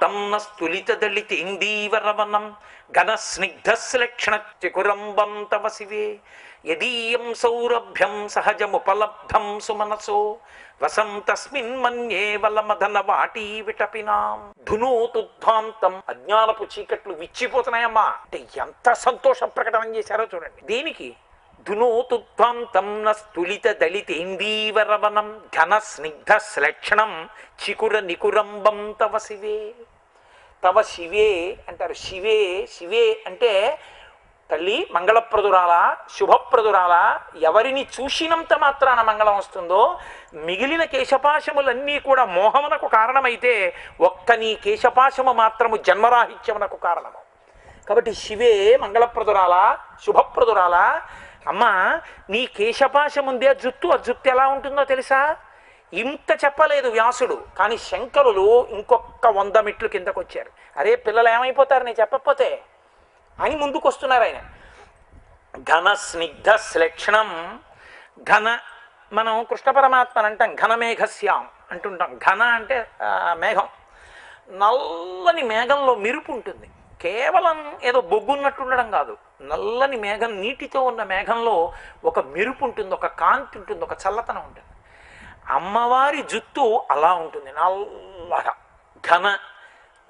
తుద్ధాంతం న స్థులిత దళితేందీవరవనం ఘన స్నిగ్ధశ్లక్షణ చకురంబం తవ శివే యదీయం సౌరభ్యం సహజముపలబ్ధం సుమనసో వసం తస్మిన్ మన్యే వలమదన వాటీ విటపినాం. ధునోతుద్ధాంతం, అజ్ఞానపు చీకట్లు విచ్చిపోతున్నాయమ్మా అంటే ఎంత సంతోష ప్రకటన చేశారో చూడండి. దేనికి? ధునోతుద్ధాంతం న స్థులిత దళితేందీవరవనం ఘన స్నిగ్ధ శ్లక్షణం చికుర నికురంబం తవ శివే. తవ శివే అంటారు. శివే శివే అంటే తల్లి మంగళప్రదురాల, శుభప్రదురాల. ఎవరిని చూసినంత మాత్రాన మంగళం వస్తుందో మిగిలిన కేశపాశములన్నీ కూడా మోహమునకు కారణమైతే ఒక్క నీ కేశపాశము మాత్రము జన్మరాహిత్యమునకు కారణము. కాబట్టి శివే మంగళప్రదురాల, శుభప్రదురాల. అమ్మ, నీ కేశపాశముందే జుత్తు, ఆ జుత్తు ఎలా ఉంటుందో తెలుసా? ఇంత చెప్పలేదు వ్యాసుడు, కానీ శంకరులు ఇంకొక 100 మెట్లు కిందకు వచ్చారు. అరే పిల్లలు ఏమైపోతారు నేను చెప్పకపోతే అని ముందుకు వస్తున్నారు ఆయన. ఘన స్నిగ్ధ శ్లక్షణం. ఘన, మనం కృష్ణ పరమాత్మని అంటాం ఘనమేఘశ్యాం అంటుంటాం. ఘన అంటే మేఘం. నల్లని మేఘంలో మెరుపు ఉంటుంది. కేవలం ఏదో బొగ్గున్నట్టు ఉండడం కాదు. నల్లని మేఘం, నీటితో ఉన్న మేఘంలో ఒక మెరుపు ఉంటుంది, ఒక కాంతి ఉంటుంది, ఒక చల్లతనం ఉంటుంది. అమ్మవారి జుత్తు అలా ఉంటుంది, నల్లగా ఘన,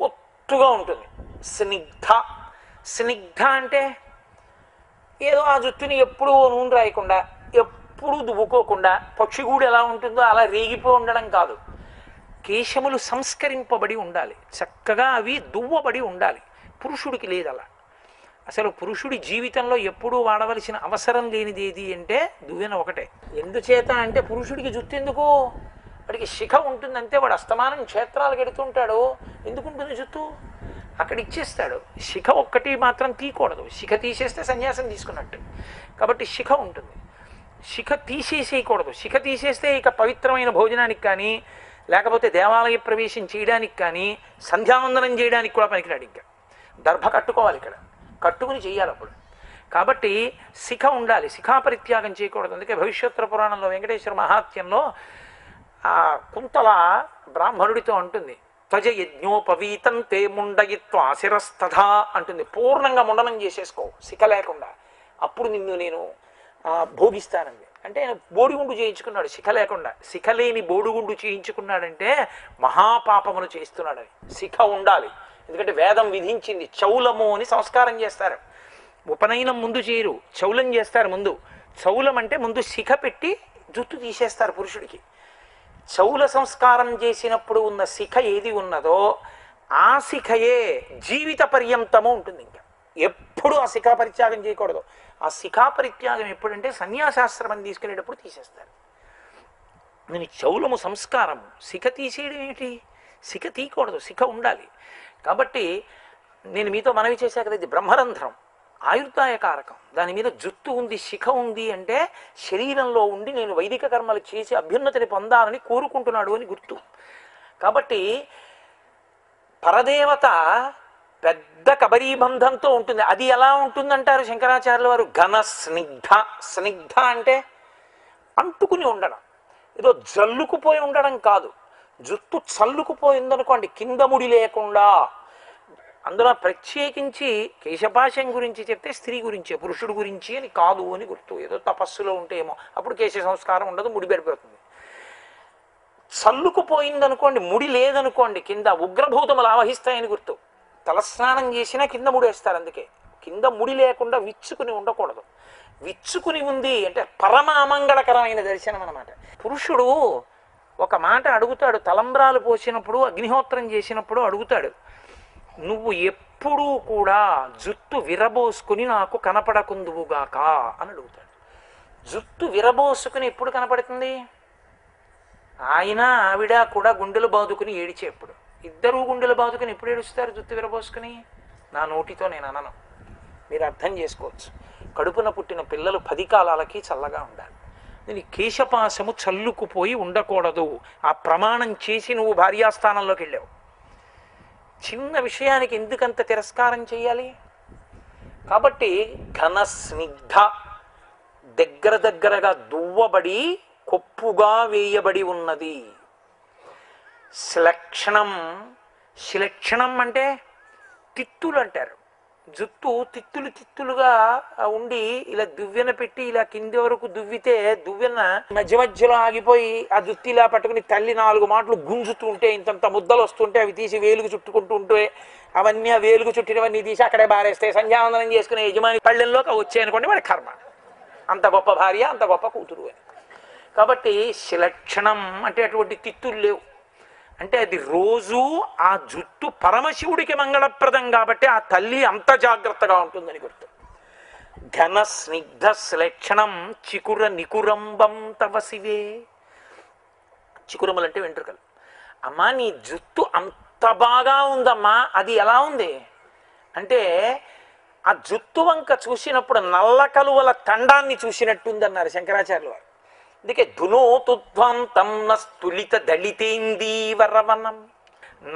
ఒత్తుగా ఉంటుంది. స్నిగ్ధ. స్నిగ్ధ అంటే ఏదో ఆ జుట్టుని ఎప్పుడూ నూనె రాయకుండా, ఎప్పుడూ దువ్వుకోకుండా పక్షిగూడు ఎలా ఉంటుందో అలా రేగిపోయి ఉండడం కాదు. కేశములు సంస్కరింపబడి ఉండాలి, చక్కగా అవి దువ్వబడి ఉండాలి. పురుషుడికి లేదు అలా. అసలు పురుషుడి జీవితంలో ఎప్పుడూ వాడవలసిన అవసరం లేనిది ఏది అంటే దువ్వెన ఒకటే. ఎందుచేత అంటే పురుషుడికి జుత్తు ఎందుకు? వాడికి శిఖ ఉంటుంది అంతే. వాడు అస్తమానం క్షేత్రాలకు ఎడుతుంటాడు. ఎందుకు ఉంటుంది జుత్తు? అక్కడ ఇచ్చేస్తాడు. శిఖ ఒక్కటి మాత్రం తీయకూడదు. శిఖ తీసేస్తే సన్యాసం తీసుకున్నట్టు. కాబట్టి శిఖ ఉంటుంది. శిఖ తీసేసేయకూడదు. శిఖ తీసేస్తే ఇక పవిత్రమైన భోజనానికి కానీ, లేకపోతే దేవాలయ ప్రవేశం చేయడానికి కానీ, సంధ్యావందనం చేయడానికి కూడా పనికిరాడు. ఇంకా దర్భ కట్టుకోవాలి, ఇక్కడ కట్టుకుని చేయాలి అప్పుడు. కాబట్టి శిఖ ఉండాలి, శిఖాపరిత్యాగం చేయకూడదు. అందుకే భవిష్యోత్తర పురాణంలో వెంకటేశ్వర మహాత్యంలో ఆ కుంతల బ్రాహ్మణుడితో అంటుంది, త్వజ యజ్ఞోపవీతం తే ముండయిత్వా శిరస్తథా అంటుంది. పూర్ణంగా ముండనం చేసేసుకో శిఖ లేకుండా, అప్పుడు నిన్ను నేను భోగిస్తానండి. అంటే ఆయన బోడిగుండు చేయించుకున్నాడు శిఖ లేకుండా. శిఖ లేని బోడిగుండు చేయించుకున్నాడంటే మహాపాపమును చేస్తున్నాడని. శిఖ ఉండాలి, ఎందుకంటే వేదం విధించింది. చౌలము అని సంస్కారం చేస్తారు. ఉపనయనం ముందు చేయరు, చౌలం చేస్తారు ముందు. చౌలం అంటే ముందు శిఖ పెట్టి జుట్టు తీసేస్తారు పురుషుడికి. చౌల సంస్కారం చేసినప్పుడు ఉన్న శిఖ ఏది ఉన్నదో ఆ శిఖయే జీవిత పర్యంతము ఉంటుంది. ఇంకా ఎప్పుడు ఆ శిఖా పరిత్యాగం చేయకూడదు. ఆ శిఖా పరిత్యాగం ఎప్పుడంటే సన్యాసాశ్రమం తీసుకునేటప్పుడు తీసేస్తారు. నేను చౌలము సంస్కారము. శిఖ తీసేయడం ఏమిటి? శిఖ తీయకూడదు, శిఖ ఉండాలి. కాబట్టి నేను మీతో మనవి చేశాక ఇది బ్రహ్మరంధ్రం, ఆయుర్దాయకారకం. దాని మీద జుత్తు ఉంది, శిఖ ఉంది అంటే శరీరంలో ఉండి నేను వైదిక కర్మలు చేసి అభ్యున్నతిని పొందాలని కోరుకుంటున్నాడు అని గుర్తు. కాబట్టి పరదేవత పెద్ద కబరీబంధంతో ఉంటుంది. అది ఎలా ఉంటుందంటారు శంకరాచార్యుల వారు? ఘన స్నిగ్ధ. స్నిగ్ధ అంటే అంటుకుని ఉండడం, ఏదో జల్లుకుపోయి ఉండడం కాదు. జుట్టు చల్లుకుపోయిందనుకోండి, కింద ముడి లేకుండా. అందులో ప్రత్యేకించి కేశపాశం గురించి చెప్తే స్త్రీ గురించే, పురుషుడు గురించి అని కాదు అని గుర్తు. ఏదో తపస్సులో ఉంటే ఏమో అప్పుడు కేశ సంస్కారం ఉండదు, ముడి పెడిపోతుంది. చల్లుకుపోయిందనుకోండి, ముడి లేదనుకోండి, కింద ఉగ్రభూతములు ఆవహిస్తాయని గుర్తు. తలస్నానం చేసినా కింద ముడి వేస్తారు. అందుకే కింద ముడి లేకుండా విచ్చుకుని ఉండకూడదు. విచ్చుకుని ఉంది అంటే పరమ అమంగళకరమైన దర్శనం అన్నమాట. పురుషుడు ఒక మాట అడుగుతాడు, తలంబ్రాలు పోసినప్పుడు, అగ్నిహోత్రం చేసినప్పుడు అడుగుతాడు, నువ్వు ఎప్పుడూ కూడా జుట్టు విరబోసుకుని నాకు కనపడకుందువుగాక అని అడుగుతాడు. జుట్టు విరబోసుకుని ఎప్పుడు కనపడుతుంది? ఆయన ఆవిడ కూడా గుండెలు బాదుకుని ఏడిచేప్పుడు. ఇద్దరూ గుండెలు బాదుకుని ఎప్పుడు ఏడుస్తారు జుట్టు విరబోసుకుని? నా నోటితో నేను అనను, మీరు అర్థం చేసుకోవచ్చు. కడుపున పుట్టిన పిల్లలు 10 కాలాలకి చల్లగా ఉండాలి. నేను కేశపాశము చల్లుకుపోయి ఉండకూడదు. ఆ ప్రమాణం చేసి నువ్వు భార్యాస్థానంలోకి వెళ్ళావు. చిన్న విషయానికి ఎందుకంత తిరస్కారం చేయాలి? కాబట్టి ఘన స్నిగ్ధ, దగ్గరగా దువ్వబడి కొప్పుగా వేయబడి ఉన్నది. శ్లక్షణం శ్లక్షణం అంటే తిత్తులు అంటారు. జుట్టు తిత్తులు తిత్తులుగా ఉండి ఇలా దువ్వెన పెట్టి ఇలా కింది వరకు దువ్వితే దువ్వెన మధ్య మధ్యలో ఆగిపోయి ఆ జుట్టు ఇలా పట్టుకుని తల్లి 4 మాటలు గుంజుతూ ఉంటే ఇంతంత ముద్దలు వస్తుంటే అవి తీసి వేలుగు చుట్టుకుంటూ ఉంటే అవన్నీ ఆ వేలుగు చుట్టినవన్నీ తీసి అక్కడే బారేస్తే సంధ్యావందనం చేసుకునే యజమాని పళ్ళెంలోకి వచ్చాయనుకోండి వాడి కర్మ. అంత గొప్ప భార్య, అంత గొప్ప కూతురు అని. కాబట్టి శిలక్షణం అంటే అటువంటి తిత్తులు లేవు. అంటే అది రోజు ఆ జుట్టు పరమశివుడికి మంగళప్రదం కాబట్టి ఆ తల్లి అంత జాగ్రత్తగా ఉంటుందని గుర్తు. ఘన స్నిగ్ధ శ్లక్షణం చికుర నికురంబం తవ శివే. చికురములంటే వెంట్రుకలు. అమ్మా నీ జుట్టు అంత బాగా ఉందమ్మా, అది ఎలా ఉంది అంటే ఆ జుట్టు వంక చూసినప్పుడు నల్ల కలువల తండాన్ని చూసినట్టుందన్నారు శంకరాచార్యులు వారు. అందుకే ధునోతుధ్వంతం నస్తులిత దళితేందీవరవనం.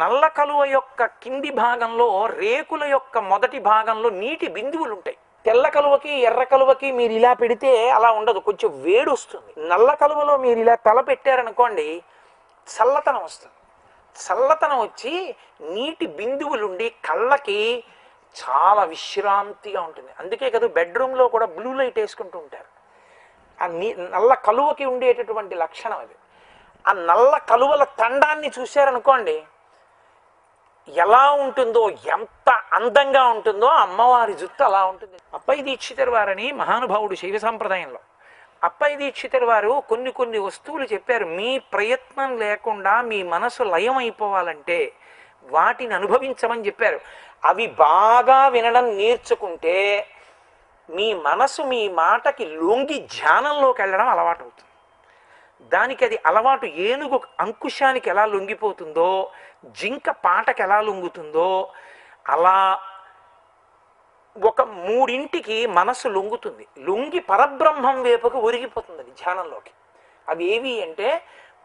నల్ల కలువ యొక్క కింది భాగంలో రేకుల యొక్క మొదటి భాగంలో నీటి బిందువులు ఉంటాయి. తెల్ల కలువకి ఎర్ర కలువకి మీరు ఇలా పెడితే అలా ఉండదు, కొంచెం వేడి వస్తుంది. నల్ల కలువలో మీరు ఇలా తల పెట్టారనుకోండి చల్లతనం వస్తుంది. చల్లతనం వచ్చి నీటి బిందువులుండి కళ్ళకి చాలా విశ్రాంతిగా ఉంటుంది. అందుకే కదా బెడ్రూమ్లో కూడా బ్లూ లైట్ వేసుకుంటూ ఉంటారు. ఆ నల్ల కలువకి ఉండేటటువంటి లక్షణం అది. ఆ నల్ల కలువల తండాన్ని చూశారనుకోండి ఎలా ఉంటుందో, ఎంత అందంగా ఉంటుందో అమ్మవారి జుట్టు అలా ఉంటుంది. అప్పయ్య దీక్షితుల వారని మహానుభావుడు శైవ సాంప్రదాయంలో అప్పయ్య దీక్షితుల వారు కొన్ని వస్తువులు చెప్పారు. మీ ప్రయత్నం లేకుండా మీ మనసు లయం అయిపోవాలంటే వాటిని అనుభవించమని చెప్పారు. అవి బాగా వినడం నేర్చుకుంటే మీ మనసు మీ మాటకి లొంగి ధ్యానంలోకి వెళ్ళడం అలవాటు అవుతుంది. దానికి అది అలవాటు. ఏనుగు అంకుశానికి ఎలా లొంగిపోతుందో, జింక పాటకి ఎలా లొంగుతుందో అలా ఒక 3 మనసు లొంగుతుంది. లొంగి పరబ్రహ్మం వైపుకు ఒరిగిపోతుంది అది ధ్యానంలోకి. అవి ఏవి అంటే,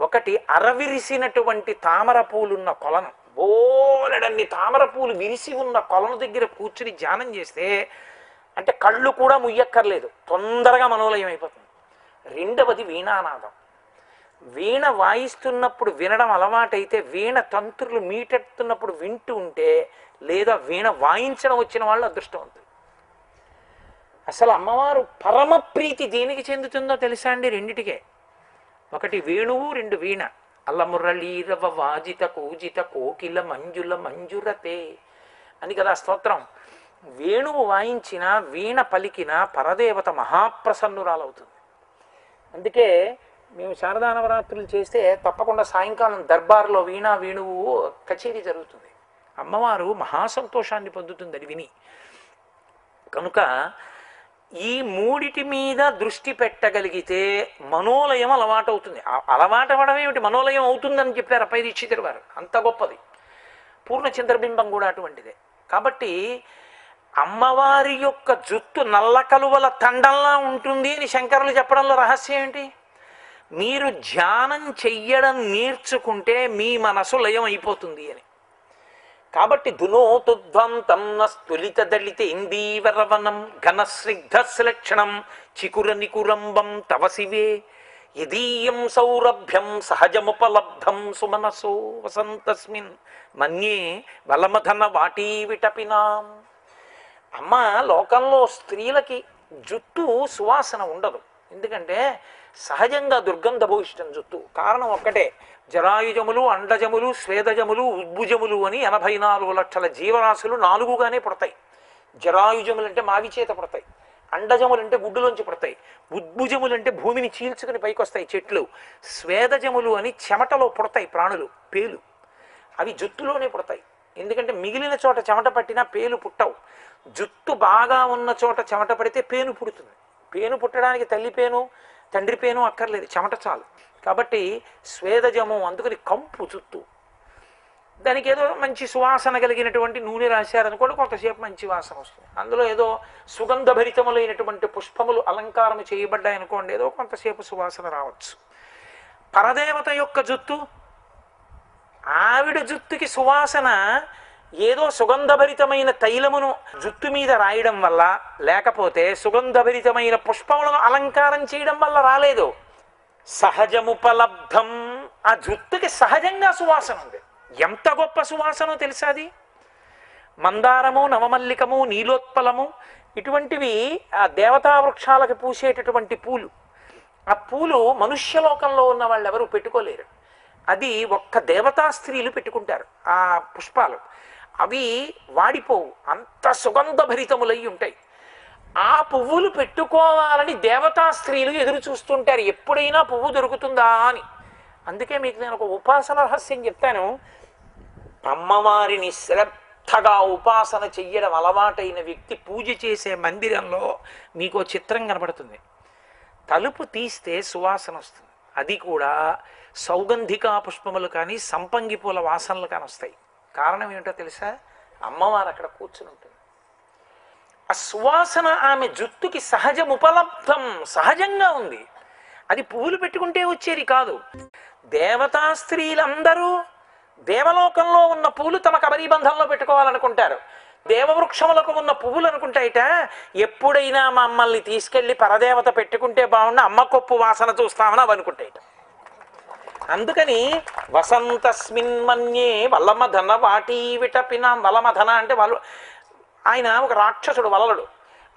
ఒకటి అరవిరిసినటువంటి తామర పూలున్న కొలను, బోలెడన్ని తామర పూలు విరిసి ఉన్న కొలను దగ్గర కూర్చుని ధ్యానం చేస్తే అంటే కళ్ళు కూడా ముయ్యక్కర్లేదు, తొందరగా మనోలయం అయిపోతుంది. రెండవది వీణానాదం. వీణ వాయిస్తున్నప్పుడు వినడం అలవాటైతే వీణ తంత్రులు మీటెడుతున్నప్పుడు వింటూ ఉంటే, లేదా వీణ వాయించడం వచ్చిన వాళ్ళు అదృష్టవంతులు. అసలు అమ్మవారు పరమ ప్రీతి దేనికి చెందుతుందో తెలుసా అండి? రెండిటికే. ఒకటి వేణువు, 2 వీణ. అల్లమురళీరవ వాజిత కూజిత కోకిల మంజుల మంజురతే అని కదా స్తోత్రం. వేణువు వాయించిన, వీణ పలికిన పరదేవత మహాప్రసన్నురాలవుతుంది. అందుకే మేము శారదా నవరాత్రులు చేస్తే తప్పకుండా సాయంకాలం దర్బార్లో వీణా వేణువు కచేరీ జరుగుతుంది. అమ్మవారు మహాసంతోషాన్ని పొందుతుంది అది విని. కనుక ఈ 3 మీద దృష్టి పెట్టగలిగితే మనోలయం అలవాటు అవుతుంది. అలవాటు అవ్వడం ఏమిటి, మనోలయం అవుతుందని చెప్పారు అప్పయ్య దీక్షితుల వారు. అంత గొప్పది. పూర్ణ చంద్రబింబం కూడా అటువంటిదే. కాబట్టి అమ్మవారి యొక్క జుట్టు నల్ల కలువల తండంలా ఉంటుంది అని శంకరులు చెప్పడంలో రహస్యం ఏంటి? మీరు ధ్యానం చెయ్యడం నేర్చుకుంటే మీ మనసు లయం అయిపోతుంది అని. కాబట్టి ధునోతుధ్వంతం నస్తులిత దళిత ఇందీవరవనం ఘన స్నిగ్ధ శ్లక్షణం చికుర నికురంబం తవ శివే యదీయం సౌరభ్యం సహజముపలబ్ధం సుమనసో వసంతస్మిన్ మన్యే బలమధన వాటీ విటపినాం. అమ్మ, లోకంలో స్త్రీలకి జుట్టు సువాసన ఉండదు. ఎందుకంటే సహజంగా దుర్గంధభూయిష్టం జుట్టు. కారణం ఒక్కటే, జరాయుజములు, అండజములు, స్వేదజములు, ఉద్భుజములు అని 84 లక్షల జీవరాశులు 4గానే పుడతాయి. జరాయుజములు అంటే మావి చేత పుడతాయి, అండజములు అంటే గుడ్డులోంచి పుడతాయి, ఉద్భుజములు అంటే భూమిని చీల్చుకుని పైకి వస్తాయి చెట్లు, స్వేదజములు అని చెమటలో పుడతాయి ప్రాణులు, పేలు. అవి జుట్టులోనే పుడతాయి. ఎందుకంటే మిగిలిన చోట చెమట పట్టినా పేలు పుట్టవు. జుట్టు బాగా ఉన్న చోట చెమట పడితే పేను పుడుతుంది. పేను పుట్టడానికి తల్లి పేను తండ్రి పేను అక్కర్లేదు, చెమట చాలు. కాబట్టి స్వేదజము, అందుకని కంపు జుట్టు. దానికి ఏదో మంచి సువాసన కలిగినటువంటి నూనె రాశారనుకోండి, కొంతసేపు మంచి వాసన వస్తుంది. అందులో ఏదో సుగంధభరితములైనటువంటి పుష్పములు అలంకారము చేయబడ్డాయనుకోండి, ఏదో కొంతసేపు సువాసన రావచ్చు. పరదేవత యొక్క జుట్టు, ఆవిడ జుట్టుకి సువాసన ఏదో సుగంధభరితమైన తైలమును జుట్టు మీద రాయడం వల్ల, లేకపోతే సుగంధభరితమైన పుష్పములను అలంకారం చేయడం వల్ల రాలేదు. సహజముపలబ్ధం, ఆ జుట్టుకి సహజంగా సువాసన ఉంది. ఎంత గొప్ప సువాసనో తెలుసా అది. మందారము, నవమల్లికము, నీలోత్పలము ఇటువంటివి ఆ దేవతా వృక్షాలకు పూసేటటువంటి పూలు. ఆ పూలు మనుష్యలోకంలో ఉన్న వాళ్ళు ఎవరు పెట్టుకోలేరు. అది ఒక్క దేవతా స్త్రీలు పెట్టుకుంటారు ఆ పుష్పాలు. అవి వాడిపోవు, అంత సుగంధభరితములై ఉంటాయి. ఆ పువ్వులు పెట్టుకోవాలని దేవతా స్త్రీలు ఎదురు చూస్తుంటారు, ఎప్పుడైనా పువ్వు దొరుకుతుందా అని. అందుకే మీకు నేను ఒక ఉపాసన రహస్యం చెప్తాను. అమ్మవారిని శ్రద్ధగా ఉపాసన చెయ్యడం అలవాటైన వ్యక్తి పూజ చేసే మందిరంలో మీకు చిత్రం కనబడుతుంది. తలుపు తీస్తే సువాసన వస్తుంది. అది కూడా సౌగంధికా పుష్పములు కానీ సంపంగి పూల వాసనలు కానీ వస్తాయి. కారణం ఏమిటో తెలుసా? అమ్మవారు అక్కడ కూర్చుని ఉంటుంది. ఆ సువాసన ఆమె జుట్టుకి సహజముపలబ్ధం, సహజంగా ఉంది. అది పువ్వులు పెట్టుకుంటే వచ్చేది కాదు. దేవతా స్త్రీలందరూ దేవలోకంలో ఉన్న పూలు తమ కబరీబంధంలో పెట్టుకోవాలనుకుంటారు. దేవవృక్షములకు ఉన్న పువ్వులు అనుకుంటాయిట, ఎప్పుడైనా మమ్మల్ని తీసుకెళ్లి పరదేవత పెట్టుకుంటే బాగుండి అమ్మ కొప్పు వాసన చూస్తామని అవి అనుకుంటాయిట. అందుకని వసంతస్మిన్ మన్యే వల్లమధన వాటీ విటపిన. వల్లమధన అంటే వాళ్ళు, ఆయన ఒక రాక్షసుడు వలలుడు.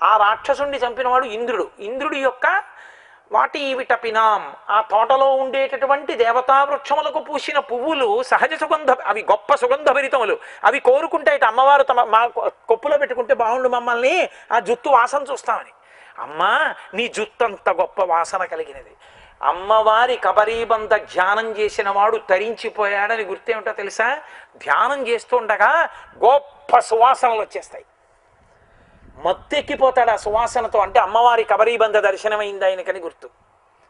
ఆ రాక్షసుడిని చంపినవాడు ఇంద్రుడు. ఇంద్రుడి యొక్క వాటి విటపినాం, ఆ తోటలో ఉండేటటువంటి దేవతా వృక్షములకు పూసిన పువ్వులు సహజ సుగంధ, అవి గొప్ప సుగంధభరితములు. అవి కోరుకుంటాయిట అమ్మవారు తమ మా కొప్పులో పెట్టుకుంటే బాగుండు మమ్మల్ని ఆ జుత్తు వాసన చూస్తామని. అమ్మా నీ జుత్తు అంత గొప్ప వాసన కలిగినది. అమ్మవారి కబరీబంధ ధ్యానం చేసిన వాడు తరించిపోయాడని గుర్తేమిటో తెలుసా? ధ్యానం చేస్తుండగా గొప్ప సువాసనలు వచ్చేస్తాయి, మత్తెక్కిపోతాడు ఆ సువాసనతో. అంటే అమ్మవారి కబరీబంధ దర్శనమైంది ఆయనకని గుర్తు.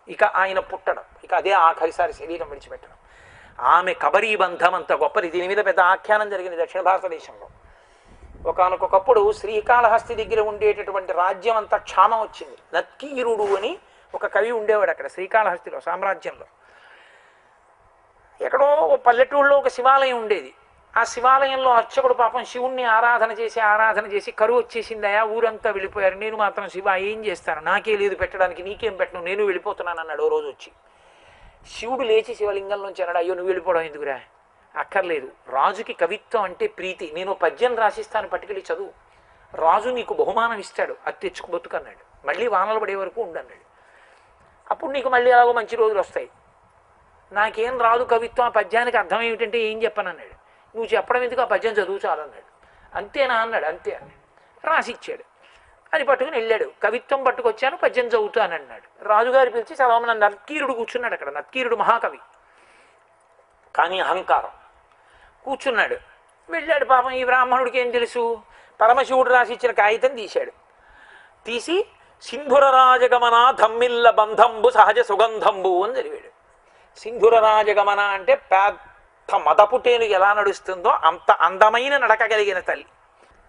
ఇక ఆయన పుట్టడం, ఇక అదే ఆఖరిసారి శరీరం విడిచిపెట్టడం. ఆమె కబరీబంధం అంత గొప్పది. దీని మీద పెద్ద ఆఖ్యానం జరిగింది దక్షిణ భారతదేశంలో. ఒకానొకప్పుడు శ్రీకాళహస్తి దగ్గర ఉండేటటువంటి రాజ్యం అంతా క్షామం వచ్చింది. నత్కీరుడు అని ఒక కవి ఉండేవాడు అక్కడ శ్రీకాళహస్తిలో సామ్రాజ్యంలో. ఎక్కడో పల్లెటూళ్ళలో ఒక శివాలయం ఉండేది. ఆ శివాలయంలో అర్చకుడు పాపం శివుణ్ణి ఆరాధన చేసి కరువు వచ్చేసిందయా, ఊరంతా వెళ్ళిపోయారు, నేను మాత్రం శివ ఏం చేస్తాను, నాకే లేదు పెట్టడానికి, నీకేం పెట్టను, నేను వెళ్ళిపోతున్నాను అన్నాడు. ఓ రోజు వచ్చి శివుడు లేచి శివలింగంలోంచి అన్నాడు, అయ్యో నువ్వు వెళ్ళిపోవడం ఎందుకురా, అక్కర్లేదు, రాజుకి కవిత్వం అంటే ప్రీతి, నేను పద్యం రాసిస్తాను, పట్టుకెళ్ళి చదువు, రాజు నీకు బహుమానం ఇస్తాడు, అది తెచ్చుకు బతుకన్నాడు. మళ్ళీ వానలు పడే వరకు ఉండన్నాడు. అప్పుడు నీకు మళ్ళీ అలాగో మంచి రోజులు వస్తాయి. నాకేం రాదు కవిత్వం, ఆ పద్యానికి అర్థం ఏమిటంటే ఏం చెప్పనన్నాడు. నువ్వు చెప్పడం ఎందుకు, ఆ పద్యం చదువు చాలన్నాడు. అంతేనా అన్నాడు. అంతే అన్నాడు. రాసిచ్చాడు. అది పట్టుకుని వెళ్ళాడు. కవిత్వం పట్టుకొచ్చాను, పద్యం చదువుతాను అన్నాడు. రాజుగారు పిలిచి చదవమని నత్కీరుడు కూర్చున్నాడు అక్కడ. నత్కీరుడు మహాకవి, కానీ అహంకారం. కూర్చున్నాడు. వెళ్ళాడు. పాపం ఈ బ్రాహ్మణుడికి ఏం తెలుసు, పరమశివుడు రాసిచ్చిన కాగితం తీశాడు. తీసి సింధుర రాజగమన ధమ్మిల్ల బంధంబు సహజ సుగంధంబు అని చదివాడు. సింధుర రాజగమన అంటే పెద్ద మదపుటేను ఎలా నడుస్తుందో అంత అందమైన నడక కలిగిన తల్లి.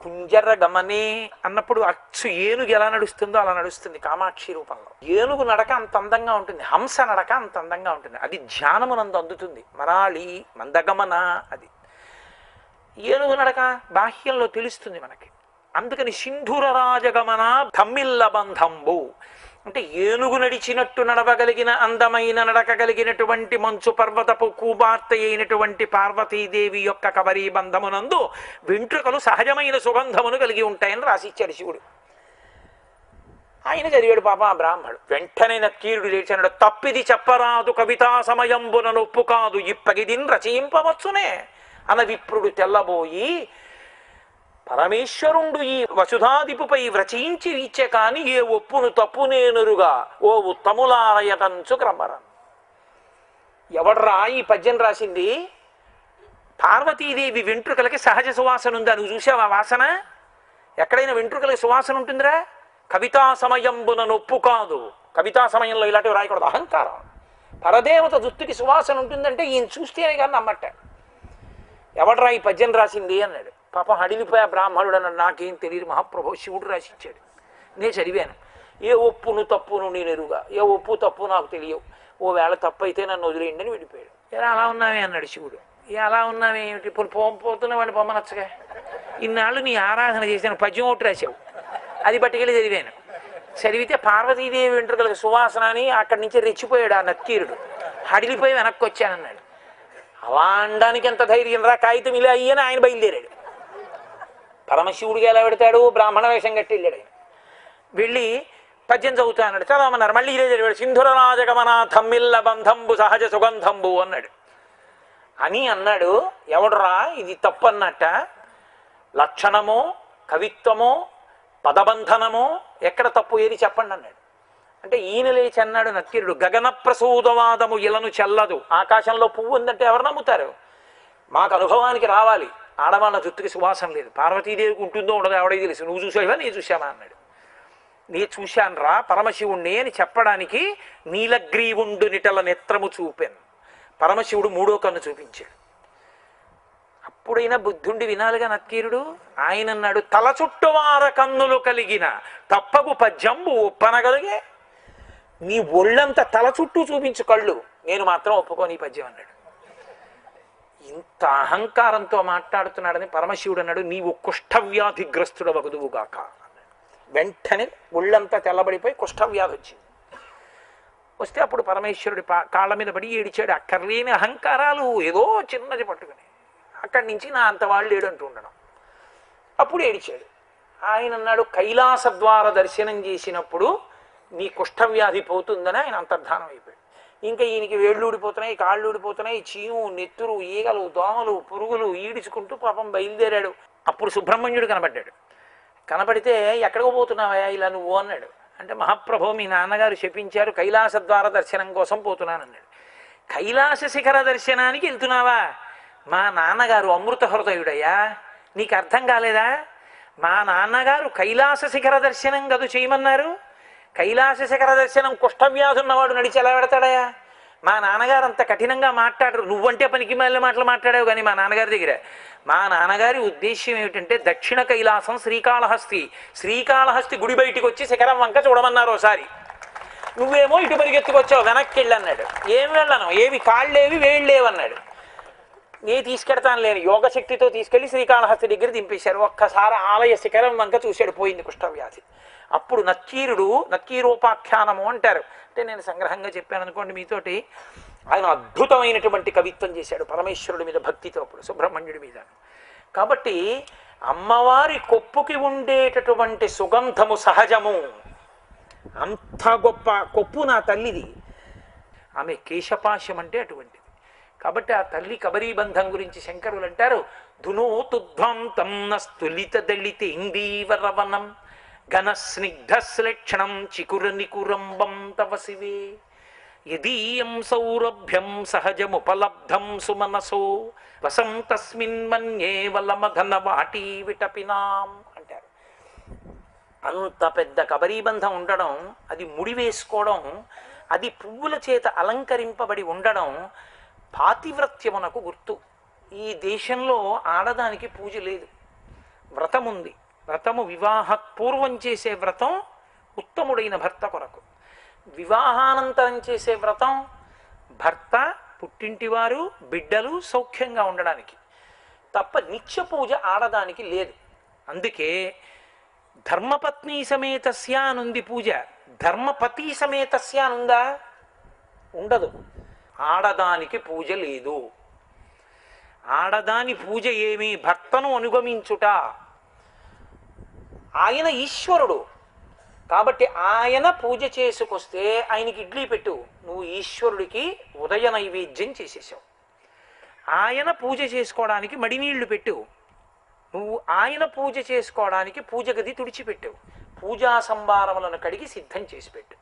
కుంజర గమనే అన్నప్పుడు అచ్చు ఏనుగు ఎలా నడుస్తుందో అలా నడుస్తుంది కామాక్షి రూపంలో. ఏనుగు నడక అంత అందంగా ఉంటుంది, హంస నడక అంత అందంగా ఉంటుంది. అది ధ్యానమునందు అందుతుంది. మరాళి మందగమన, అది ఏనుగు నడక బాహ్యంలో తెలుస్తుంది మనకి. అందుకని సింధుర రాజగమన ధమ్మిల్ల బంధంబు అంటే ఏనుగు నడిచినట్టు నడవగలిగిన అందమైన నడక కలిగినటువంటి మంచు పర్వతపు కూబార్తె అయినటువంటి పార్వతీదేవి యొక్క కబరీ బంధమునందు వెంట్రుకలు సహజమైన సుగంధమును కలిగి ఉంటాయని రాసిచ్చాడు శివుడు. ఆయన చదివాడు పాప ఆ బ్రాహ్మడు. వెంటనే నత్కీరుడు లేచాడు. తప్పిది చెప్పరాదు కవితా సమయంబున నొప్పు కాదు, ఇప్పగిదిన్ రచయింపవచ్చునే అన విప్రుడు తెల్లబోయి, పరమేశ్వరుండు ఈ వసుధాదిపుపై వ్రచయించి ఇచ్చే కాని ఏ ఒప్పును తప్పు నేనురుగా ఓ ఉత్తములారయటంచు క్రమరం. ఎవడ్రా ఈ పద్యం రాసింది? పార్వతీదేవి వెంట్రుకలకి సహజ సువాసన ఉందా? నువ్వు చూసావా వాసన? ఎక్కడైనా వెంట్రుకలకి సువాసన ఉంటుందిరా? కవితా సమయంబున నొప్పు కాదు. కవితా సమయంలో ఇలాంటివి రాయకూడదు, అహంకారం. పరదేవత జుత్తుకి సువాసన ఉంటుందంటే ఈయన చూస్తేనే కానీ నమ్మట్ట. ఎవడ్రా ఈ పద్యం రాసింది అన్నాడు. పాపం హడిలిపోయా బ్రాహ్మణుడు అన్నాడు. నాకేం తెలియదు మహాప్రభు, శివుడు రాసిచ్చాడు, నేను చదివాను. ఏ ఒప్పును తప్పును నేను ఎరుగా, ఏ ఒప్పు తప్పు నాకు తెలియవు, ఓ వేళ తప్పు అయితే నన్ను వదిలేయండి అని విడిపోయాడు. ఎలా అలా ఉన్నావే అన్నాడు శివుడు. ఎలా ఉన్నావే ఏమిటి, ఇప్పుడు పోతున్న వాడిని పొమ్మనొచ్చగా, ఇన్నాళ్ళు నీ ఆరాధన చేశాను, పద్యం ఒకటి రాశావు, అది పట్టుకెళ్ళి చదివాను. చదివితే పార్వతీదేవి వెంట్రుకలకు సువాసన అని అక్కడి నుంచి రెచ్చిపోయాడు ఆ నత్కీరుడు. హడిలిపోయి వెనక్కి వచ్చానన్నాడు. అలా అనడానికి ఎంత ధైర్యం రా, కాగితం ఇలా అయ్యని ఆయన బయలుదేరాడు. పరమశివుడిగా ఎలా పెడతాడు, బ్రాహ్మణ వేషం కట్టి వెళ్ళాడు. ఆయన వెళ్ళి పద్యం చదువుతా అన్నాడు. చదవమన్నారు. మళ్ళీ ఇదే చదివాడు. సింధుర రాజగమన థమ్మిల్ల బంధంబు సహజ సుగంధంబు అన్నాడు. అని అన్నాడు. ఎవడురా ఇది తప్పు అన్నట్ట? లక్షణమో కవిత్వమో పదబంధనమో ఎక్కడ తప్పు, ఏది చెప్పండి అన్నాడు. అంటే ఈయన లేచి అన్నాడు నక్కీరుడు, గగన ప్రసూదవాదము ఇలను చెల్లదు. ఆకాశంలో పువ్వు ఉందంటే ఎవరు నమ్ముతారు? మాకు అనుభవానికి రావాలి. ఆడవాళ్ళ జుట్టుకి సువాసన లేదు. పార్వతీదేవికి ఉంటుందో ఉండదో ఎవడో తెలుసు. నువ్వు చూసావా, నేను చూసావా అన్నాడు. నీ చూశాను రా పరమశివుణ్ణి అని చెప్పడానికి నీలగ్రీవుండు నిటల నేత్రము చూపాను. పరమశివుడు మూడో కన్ను చూపించాడు. అప్పుడైనా బుద్ధుండి వినాలిగా నక్కీరుడు. ఆయన అన్నాడు, తల చుట్టువార కన్నులు కలిగిన తప్పకు పద్యంబు ఒప్పనగలిగే. నీ ఒళ్ళంతా తల చుట్టూ చూపించు కళ్ళు, నేను మాత్రం ఒప్పుకోని పద్యం అన్నాడు. ఇంత అహంకారంతో మాట్లాడుతున్నాడని పరమశివుడు అన్నాడు, నీవు కుష్ఠవ్యాధిగ్రస్తుడు వగుదువుగాక. వెంటనే ఒళ్ళంతా తెల్లబడిపోయి కుష్ఠవ్యాధి వచ్చింది. వస్తే అప్పుడు పరమేశ్వరుడి కాళ్ళ మీద పడి ఏడిచాడు. అక్కర్లేని అహంకారాలు ఏదో చిన్నది పట్టుకుని అక్కడి నుంచి నా అంత వాళ్ళు ఏడంటూ ఉండడం. అప్పుడు ఏడిచాడు. ఆయన అన్నాడు, కైలాస ద్వార దర్శనం చేసినప్పుడు నీ కుష్ఠవ్యాధి పోతుందని ఆయన అంతర్ధానం అయిపోయాడు. ఇంకా ఈయనకి వేళ్ళు ఊడిపోతున్నాయి, కాళ్ళు ఊడిపోతున్నాయి, చీము నెత్తురు ఈగలు దోమలు పురుగులు ఈడ్చుకుంటూ పాపం బయలుదేరాడు. అప్పుడు సుబ్రహ్మణ్యుడు కనబడ్డాడు. కనబడితే ఎక్కడికి పోతున్నావా ఇలా నువ్వు అన్నాడు. అంటే మహాప్రభు మీ నాన్నగారు శపించారు, కైలాస ద్వార దర్శనం కోసం పోతున్నానన్నాడు. కైలాస శిఖర దర్శనానికి వెళ్తున్నావా? మా నాన్నగారు అమృత హృదయుడయ్యా, నీకు అర్థం కాలేదా? మా నాన్నగారు కైలాస శిఖర దర్శనం గదు చేయమన్నారు. కైలాస శిఖర దర్శనం కుష్ఠవ్యాధి ఉన్నవాడు నడిచి ఎలా పెడతాడయా? మా నాన్నగారు అంత కఠినంగా మాట్లాడరు. నువ్వంటే పనికి మళ్ళీ మాటలు మాట్లాడావు కానీ మా నాన్నగారి దగ్గర. మా నాన్నగారి ఉద్దేశ్యం ఏమిటంటే దక్షిణ కైలాసం శ్రీకాళహస్తి, శ్రీకాళహస్తి గుడి బయటికి వచ్చి శిఖరం వంక చూడమన్నారు ఒకసారి. నువ్వేమో ఇటు పరిగెత్తుకొచ్చావు, వెనక్కి వెళ్ళన్నాడు. ఏం వెళ్ళను, ఏవి కాళ్ళేవి వేళ్ళేవన్నాడు. నే తీసుకెడతాను లేని యోగశక్తితో తీసుకెళ్లి శ్రీకాళహస్తి దగ్గర దింపేశారు. ఒక్కసారి ఆలయ శిఖరం వంక చూశాడు, పోయింది కుష్ఠవ్యాధి. అప్పుడు నక్కీరోపాఖ్యానము అంటారు. అంటే నేను సంగ్రహంగా చెప్పాను అనుకోండి మీతోటి. ఆయన అద్భుతమైనటువంటి కవిత్వం చేశాడు పరమేశ్వరుడి మీద భక్తితో, అప్పుడు సుబ్రహ్మణ్యుడి మీద. కాబట్టి అమ్మవారి కొప్పుకి ఉండేటటువంటి సుగంధము సహజము. అంత గొప్ప కొప్పు నా తల్లిది. ఆమె కేశపాశం అంటే అటువంటిది. కాబట్టి ఆ తల్లి కబరీబంధం గురించి శంకరులు అంటారు, ధునోతుధ్వంతం నస్తులిత దళిత ఇందీవరవనం ఘన స్నిగ్ధశ్లేక్షణం చికుర నికురంబం తవ శివే యదీయం సౌరభ్యం సహజముపలబ్ధం సుమనసో వసం తస్మిన్ మన్యే వలమధన వాటీ విటపినాం అంటారు. అంత పెద్ద కబరీబంధం ఉండడం, అది ముడి వేసుకోవడం, అది పువ్వుల చేత అలంకరింపబడి ఉండడం పాతివ్రత్యమునకు గుర్తు. ఈ దేశంలో ఆడదానికి పూజ లేదు, వ్రతం ఉంది. వ్రతము వివాహపూర్వం చేసే వ్రతం ఉత్తముడైన భర్త కొరకు, వివాహానంతరం చేసే వ్రతం భర్త, పుట్టింటివారు, బిడ్డలు సౌఖ్యంగా ఉండడానికి తప్ప నిత్య పూజ ఆడదానికి లేదు. అందుకే ధర్మపత్ని సమేతస్య అనుంది పూజ, ధర్మపతి సమేతస్య అనుందా? ఉండదు. ఆడదానికి పూజ లేదు. ఆడదాని పూజ ఏమి? భర్తను అనుగమించుట. ఆయన ఈశ్వరుడు కాబట్టి ఆయన పూజ చేసుకొస్తే ఆయనకి ఇడ్లీ పెట్టు, నువ్వు ఈశ్వరుడికి ఉదయ నైవేద్యం చేసేసావు. ఆయన పూజ చేసుకోవడానికి మడినీళ్లు పెట్టు, నువ్వు ఆయన పూజ చేసుకోవడానికి పూజ గది తుడిచిపెట్టావు. పూజా సంభారములను కడిగి సిద్ధం చేసి పెట్టు.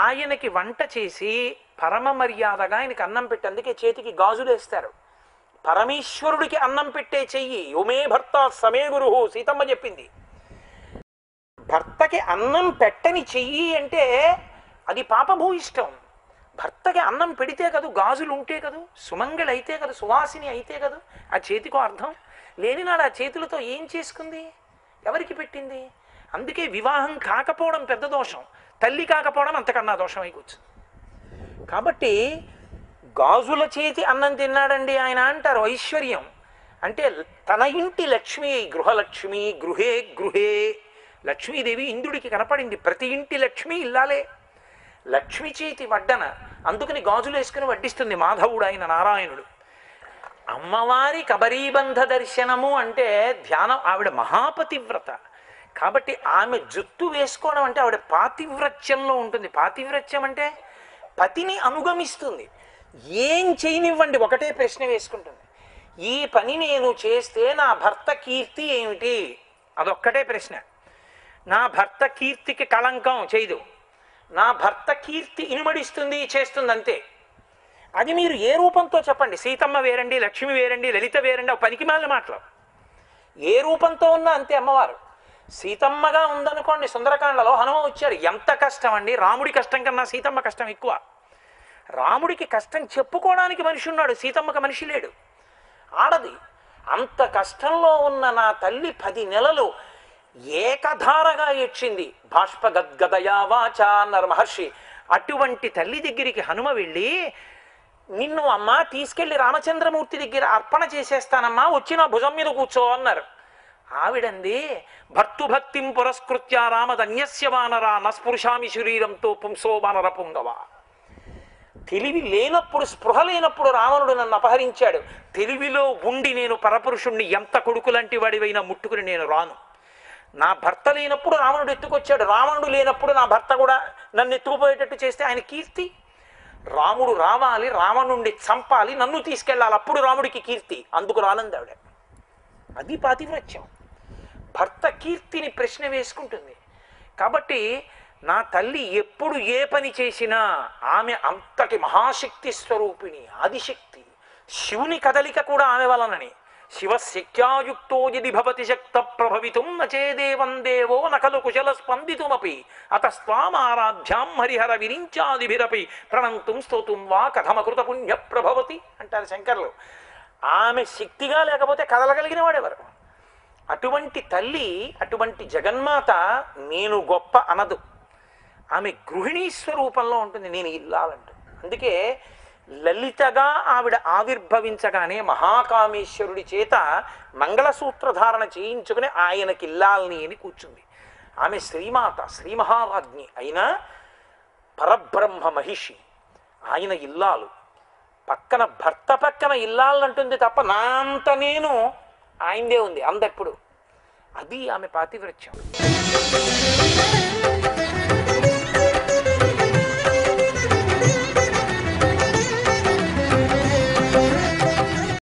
ఆయనకి వంట చేసి పరమ మర్యాదగా ఆయనకి అన్నం పెట్టి, అందుకే చేతికి గాజులు వేస్తారు. పరమేశ్వరుడికి అన్నం పెట్టే చెయ్యి యోమే భర్త సమే గురు, సీతమ్మ చెప్పింది. భర్తకి అన్నం పెట్టని చెయ్యి అంటే అది పాపభూయిష్టం. భర్తకి అన్నం పెడితే కదూ, గాజులు ఉంటే కదూ, సుమంగళి అయితే కదూ, సువాసిని అయితే కదూ ఆ చేతికో అర్థం. లేనినాడు ఆ చేతులతో ఏం చేసుకుంది, ఎవరికి పెట్టింది? అందుకే వివాహం కాకపోవడం పెద్ద దోషం, తల్లి కాకపోవడం అంతకన్నా దోషం అయిపోవచ్చు. కాబట్టి గాజుల చేతి అన్నం తిన్నాడండి ఆయన అంటారు. ఐశ్వర్యం అంటే తన ఇంటి లక్ష్మి, గృహలక్ష్మి, గృహే గృహే. లక్ష్మీదేవి ఇంద్రుడికి కనపడింది. ప్రతి ఇంటి లక్ష్మి ఇల్లాలే. లక్ష్మి చేతి వడ్డన, అందుకని గాజులు వేసుకుని వడ్డిస్తుంది మాధవుడు, ఆయన నారాయణుడు. అమ్మవారి కబరీబంధ దర్శనము అంటే ధ్యానం. ఆవిడ మహాపతివ్రత కాబట్టి ఆమె జుత్తు వేసుకోవడం అంటే ఆవిడ పాతివ్రత్యంలో ఉంటుంది. పాతివ్రత్యం అంటే పతిని అనుగమిస్తుంది. ఏం చేయనివ్వండి ఒకటే ప్రశ్న వేసుకుంటుంది, ఈ పని నేను చేస్తే నా భర్త కీర్తి ఏమిటి? అదొక్కటే ప్రశ్న. నా భర్త కీర్తికి కళంకం చేయదు, నా భర్త కీర్తి ఇనుమడిస్తుంది, చేస్తుంది, అంతే. అది మీరు ఏ రూపంతో చెప్పండి, సీతమ్మ వేరండి, లక్ష్మి వేరండి, లలిత వేరండి, ఆ పనికి మాలిన మాటలు. ఏ రూపంతో ఉన్నా అంతే అమ్మవారు. సీతమ్మగా ఉందనుకోండి, సుందరకాండలో హనుమ వచ్చారు, ఎంత కష్టం అండి. రాముడి కష్టం కన్నా సీతమ్మ కష్టం ఎక్కువ. రాముడికి కష్టం చెప్పుకోవడానికి మనిషి ఉన్నాడు, సీతమ్మకి మనిషి లేడు. ఆడది అంత కష్టంలో ఉన్న నా తల్లి 10 నెలలు ఏకధారగా ఏడ్చింది. బాష్ప గద్గదయా వాచ అన్నారు మహర్షి. అటువంటి తల్లి దగ్గరికి హనుమ వెళ్ళి, నిన్ను అమ్మా తీసుకెళ్లి రామచంద్రమూర్తి దగ్గర అర్పణ చేసేస్తానమ్మా, వచ్చి నా భుజం మీద కూర్చో అన్నారు. ఆవిడంది, భర్తుభక్తిం పురస్కృత్య రామదన్యస్య వానరా నస్పృశామి శరీరంతో పుంసో వానర పుంగవ. తెలివి లేనప్పుడు, స్పృహ లేనప్పుడు రావణుడు నన్ను అపహరించాడు. తెలివిలో ఉండి నేను పరపురుషుణ్ణి ఎంత కొడుకులంటి వాడివైనా ముట్టుకుని నేను రాను. నా భర్త లేనప్పుడు రావణుడు ఎత్తుకొచ్చాడు, రావణుడు లేనప్పుడు నా భర్త కూడా నన్ను ఎత్తుకుపోయేటట్టు చేస్తే ఆయన కీర్తి. రాముడు రావాలి, రావణుణ్ణి చంపాలి, నన్ను తీసుకెళ్ళాలి, అప్పుడు రాముడికి కీర్తి. అందుకు రానంది ఆవిడ. అది పాతివ్రత్యం. భర్త కీర్తిని ప్రశ్న వేసుకుంటుంది. కాబట్టి నా తల్లి ఎప్పుడు ఏ పని చేసినా ఆమె అంతటి మహాశక్తి స్వరూపిణి, ఆదిశక్తి. శివుని కదలిక కూడా ఆమె వలనని. శివశక్త్యాయుక్తో యది భవతి శక్త ప్రభవితుం నచేదేవం దేవో నకలు కుశల స్పందితుమపి అతస్వామారాధ్యాం హరిహర విరించాదిభిరపి ప్రణంతుం స్తోతుం వా కథమకృత పుణ్య ప్రభవతి అంటారు శంకర్లు. ఆమె శక్తిగా లేకపోతే కదలగలిగిన వాడెవరు? అటువంటి తల్లి, అటువంటి జగన్మాత నేను గొప్ప అనదు. ఆమె గృహిణీ స్వరూపంలో ఉంటుంది, నేను ఇల్లాలంటూ. అందుకే లలితగా ఆవిడ ఆవిర్భవించగానే మహాకామేశ్వరుడి చేత మంగళసూత్ర ధారణ చేయించుకుని ఆయనకి ఇల్లాలని అని కూర్చుంది. ఆమె శ్రీమాత, శ్రీ మహారాజ్ఞి అయినా పరబ్రహ్మ మహిషి. ఆయన ఇల్లాలు. పక్కన భర్త పక్కన ఇల్లాలంటుంది తప్ప నా అంత నేను ఆయనదే ఉంది అందెప్పుడు. అది ఆమె పాతివ్రత్యం.